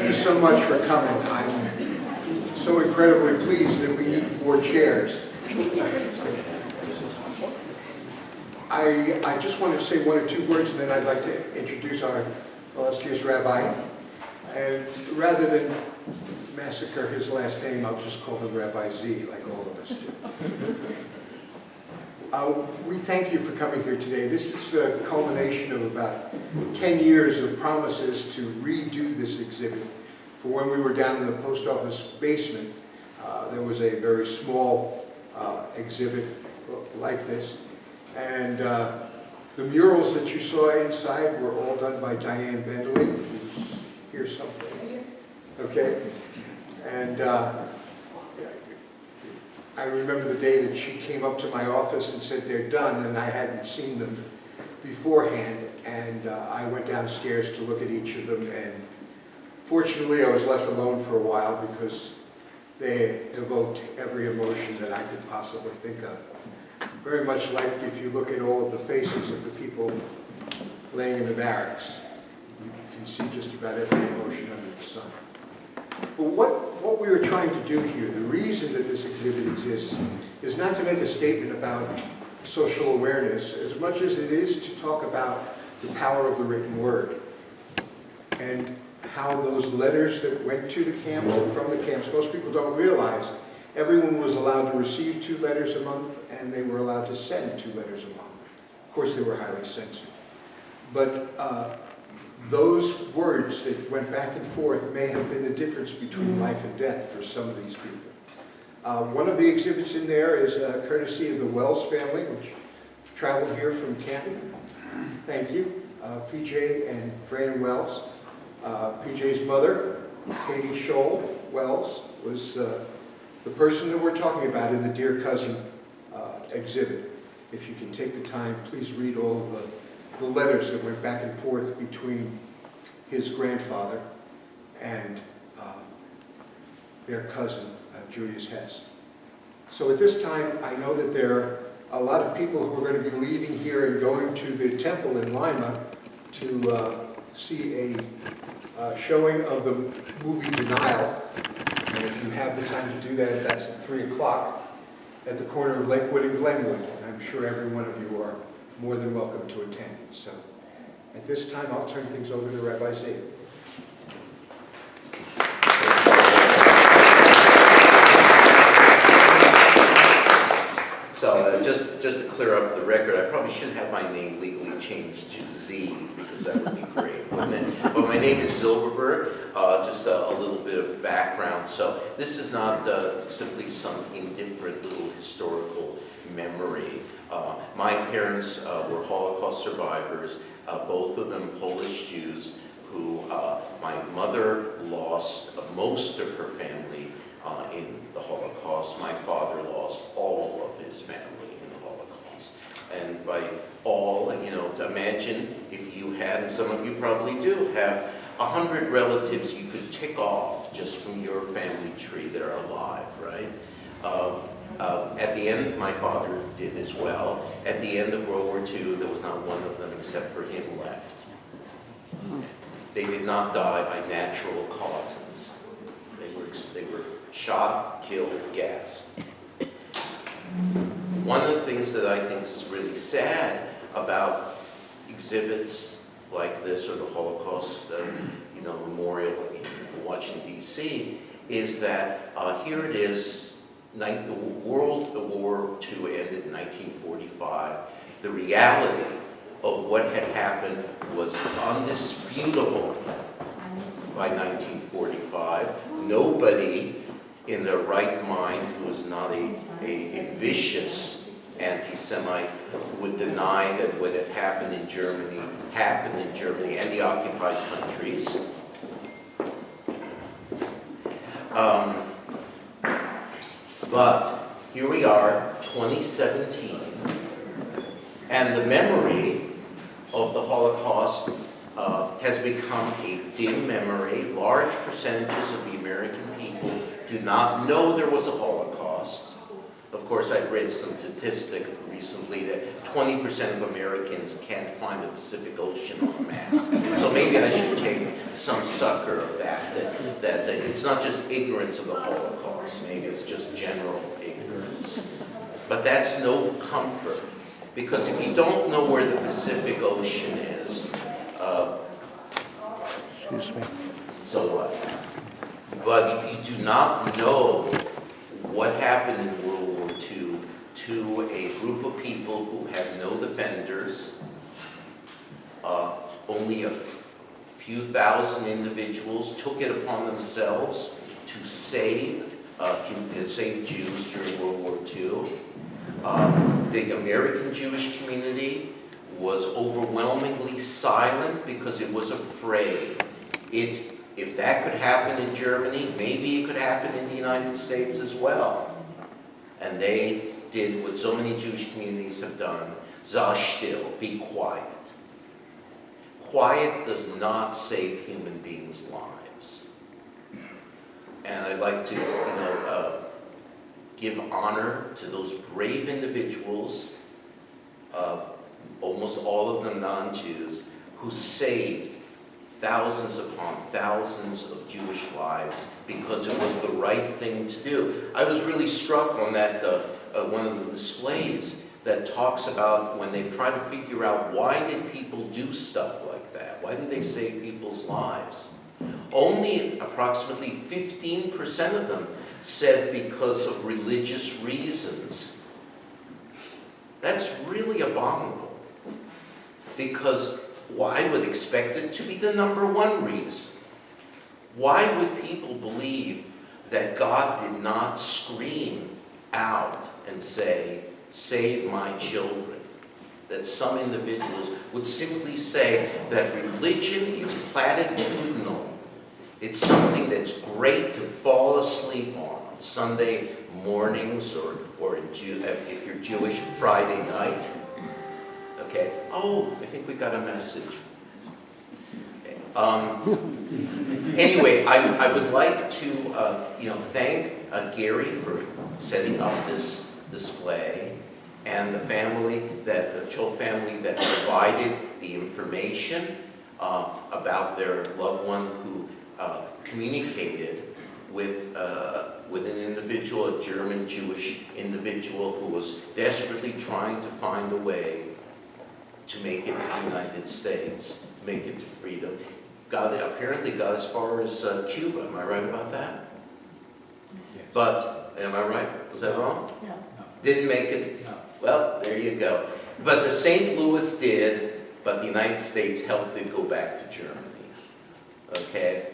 you so much for coming. I'm so incredibly pleased that we need more chairs. I just wanted to say one or two words, and then I'd like to introduce our illustrious rabbi. And rather than massacre his last name, I'll just call him Rabbi Z, like all of us do. We thank you for coming here today. This is the culmination of about 10 years of promises to redo this exhibit. For when we were down in the post office basement, there was a very small exhibit like this. And the murals that you saw inside were all done by Diane Bentley, who's here someplace. Okay? And I remember the day that she came up to my office and said they're done, and I hadn't seen them beforehand. And I went downstairs to look at each of them, and fortunately I was left alone for a while because they evoked every emotion that I could possibly think of. Very much like if you look at all of the faces of the people laying in the barracks, you can see just about every emotion under the sun. But what we were trying to do here, the reason that this exhibit exists, is not to make a statement about social awareness as much as it is to talk about the power of the written word and how those letters that went to the camps and from the camps, most people don't realize everyone was allowed to receive 2 letters a month, and they were allowed to send 2 letters a month. Of course, they were highly censored. But those words that went back and forth may have been the difference between life and death for some of these people. One of the exhibits in there is courtesy of the Wells family, which traveled here from Canton. Thank you. PJ and Fran Wells. PJ's mother, Katie Scholl Wells, was the person that we're talking about in the Dear Cousin exhibit. If you can take the time, please read all of the letters that went back and forth between his grandfather and their cousin, Julius Hess. So at this time, I know that there are a lot of people who are going to be leaving here and going to the temple in Lima to see a showing of the movie Denial. And if you have the time to do that, that's at 3 o'clock at the corner of Lakewood and Glenwood. And I'm sure every one of you are more than welcome to attend. So at this time, I'll turn things over to Rabbi Z. So just to clear up the record, I probably shouldn't have my name legally changed to Z, because that would be great, wouldn't it? But my name is Zilberberg. Just a little bit of background. So this is not simply some indifferent little historical memory. My parents were Holocaust survivors, both of them Polish Jews, who my mother lost most of her family in the Holocaust. My father lost all of his family in the Holocaust. And by all, imagine if you had, and some of you probably do, have 100 relatives you could tick off just from your family tree that are alive, right? At the end, my father did as well. At the end of World War II, there was not one of them except for him left. They did not die by natural causes. They were shot, killed, gassed. One of the things that I think is really sad about exhibits like this, or the Holocaust Memorial in Washington, D.C., is that here it is, World War II ended in 1945. The reality of what had happened was undisputable by 1945. Nobody in their right mind who was not a vicious anti-Semite would deny that what had happened in Germany and the occupied countries. But here we are, 2017, and the memory of the Holocaust has become a dim memory. Large percentages of the American people do not know there was a Holocaust. Of course, I read some statistic recently that 20% of Americans can't find the Pacific Ocean on a map. So maybe I should take some sucker of that it's not just ignorance of the Holocaust, maybe it's just general ignorance. But that's no comfort, because if you don't know where the Pacific Ocean is, Excuse me. so what? But if you do not know what happened in World War II to a group of people who had no defenders, only a few thousand individuals took it upon themselves to save Jews during World War II. The American Jewish community was overwhelmingly silent because it was afraid. If that could happen in Germany, maybe it could happen in the United States as well. And they did what so many Jewish communities have done: sei still, be quiet. Quiet does not save human beings' lives. And I'd like to, give honor to those brave individuals, almost all of them non-Jews, who saved thousands upon thousands of Jewish lives because it was the right thing to do. I was really struck on that one of the displays that talks about when they've tried to figure out why did people do stuff like that? Why did they save people's lives? Only approximately 15% of them said because of religious reasons. That's really abominable, because I would expect it to be the number one reason. Why would people believe that God did not scream out and say, "Save my children"? That some individuals would simply say that religion is platitudinal. It's something that's great to fall asleep on Sunday mornings, or if you're Jewish, Friday night. Okay. Oh, I think we got a message. Okay. Anyway, I would like to thank Gary for setting up this display, and the Cho family that provided the information about their loved one who communicated with an individual, a German Jewish individual who was desperately trying to find a way to make it to the United States, to make it to freedom. Apparently got as far as Cuba. Am I right about that? Yes. But, am I right? Was that wrong? No. Didn't make it? No. Well, there you go. But the St. Louis did, but the United States helped it go back to Germany. Okay?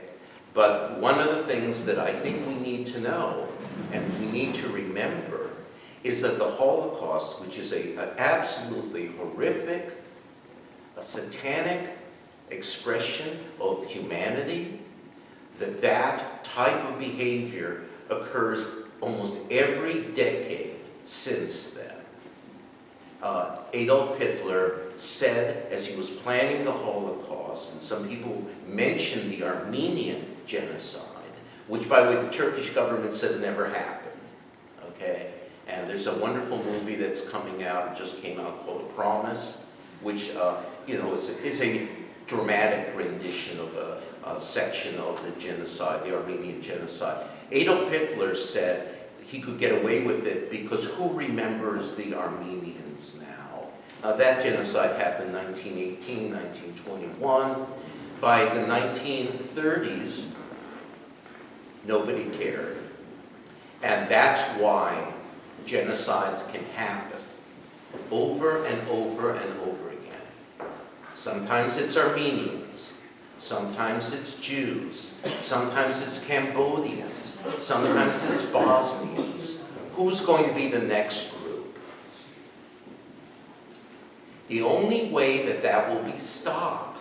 But one of the things that I think we need to know, and we need to remember, is that the Holocaust, which is an absolutely horrific, a satanic expression of humanity, that type of behavior occurs almost every decade since then. Adolf Hitler said, as he was planning the Holocaust, and some people mentioned the Armenian genocide, which, by the way, the Turkish government says never happened. Okay? And there's a wonderful movie that's coming out, it just came out, called The Promise, which is a dramatic rendition of a section of the genocide, the Armenian genocide. Adolf Hitler said he could get away with it because who remembers the Armenians now? Now that genocide happened in 1918, 1921. By the 1930s, nobody cared. And that's why genocides can happen over and over and over again. Sometimes it's Armenians, sometimes it's Jews, sometimes it's Cambodians, sometimes it's Bosnians. Who's going to be the next group? The only way that will be stopped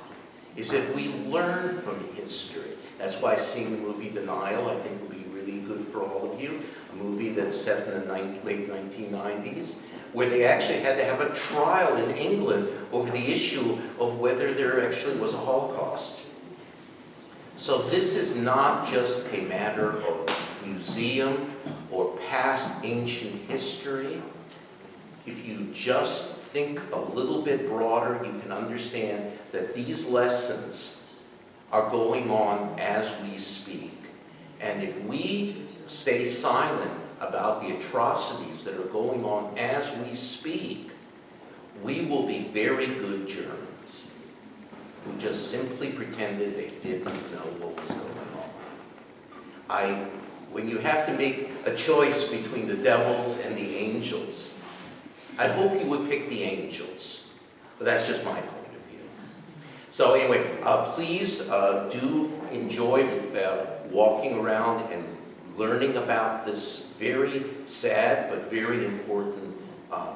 is if we learn from history. That's why seeing the movie Denial, I think, will be really good for all of you. A movie that's set in the late 1990s, where they actually had to have a trial in England over the issue of whether there actually was a Holocaust. So this is not just a matter of museum or past ancient history, if you just think a little bit broader, you can understand that these lessons are going on as we speak. And if we stay silent about the atrocities that are going on as we speak, we will be very good Germans who just simply pretended they didn't know what was going on. When you have to make a choice between the devils and the angels, I hope you would pick the angels, but that's just my point of view. So anyway, please do enjoy walking around and learning about this very sad but very important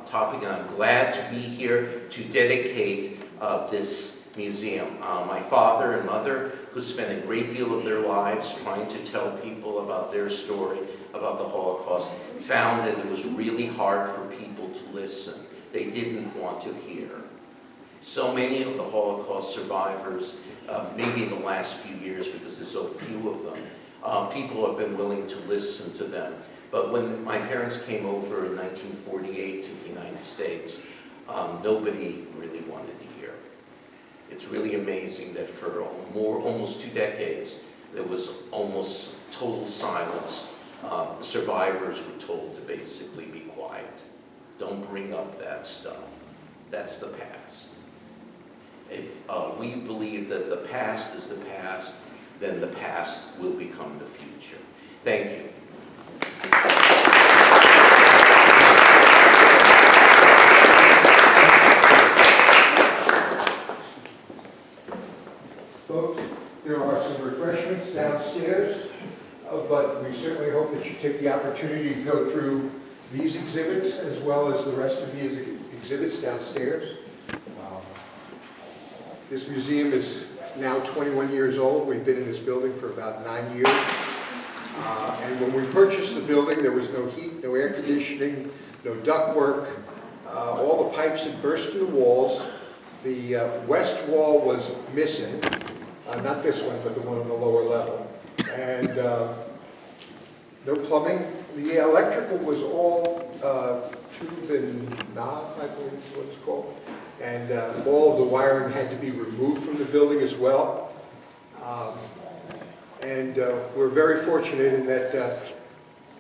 topic, and I'm glad to be here to dedicate this museum. My father and mother, who spent a great deal of their lives trying to tell people about their story, about the Holocaust, found that it was really hard for people to listen. They didn't want to hear. So many of the Holocaust survivors, maybe in the last few years, because there's so few of them, people have been willing to listen to them. But when my parents came over in 1948 to the United States, nobody really wanted to hear. It's really amazing that for almost 2 decades, there was almost total silence. The survivors were told to basically be quiet. Don't bring up that stuff. That's the past. If we believe that the past is the past, then the past will become the future. Thank you. Folks, there are some refreshments downstairs, but we certainly hope that you take the opportunity to go through these exhibits as well as the rest of these exhibits downstairs. This museum is now 21 years old. We've been in this building for about 9 years. And when we purchased the building, there was no heat, no air conditioning, no ductwork. All the pipes had burst in the walls. The west wall was missing. Not this one, but the one on the lower level. And no plumbing. The electrical was all tube and knob, I believe is what it's called. And all of the wiring had to be removed from the building as well. And we're very fortunate in that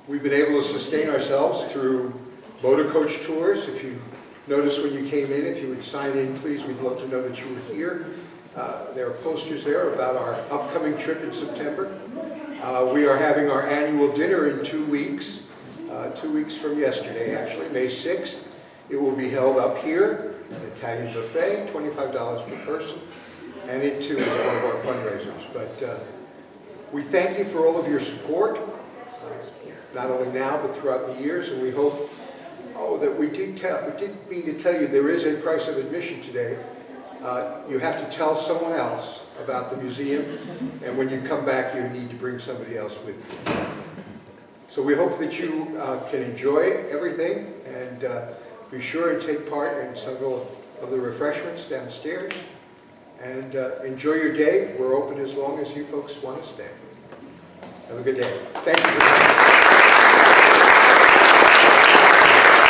we've been able to sustain ourselves through motor coach tours. If you notice when you came in, if you would sign in, please, we'd love to know that you were here. There are posters there about our upcoming trip in September. We are having our annual dinner in 2 weeks, 2 weeks from yesterday, actually, May 6th. It will be held up here, an Italian buffet, $25 per person, and it too is one of our fundraisers. But we thank you for all of your support, not only now but throughout the years, and we hope that we did mean to tell you there is a price of admission today. You have to tell someone else about the museum, and when you come back, you need to bring somebody else with you. So we hope that you can enjoy everything, and be sure and take part in several of the refreshments downstairs, and enjoy your day. We're open as long as you folks want to stay. Have a good day. Thank you for coming.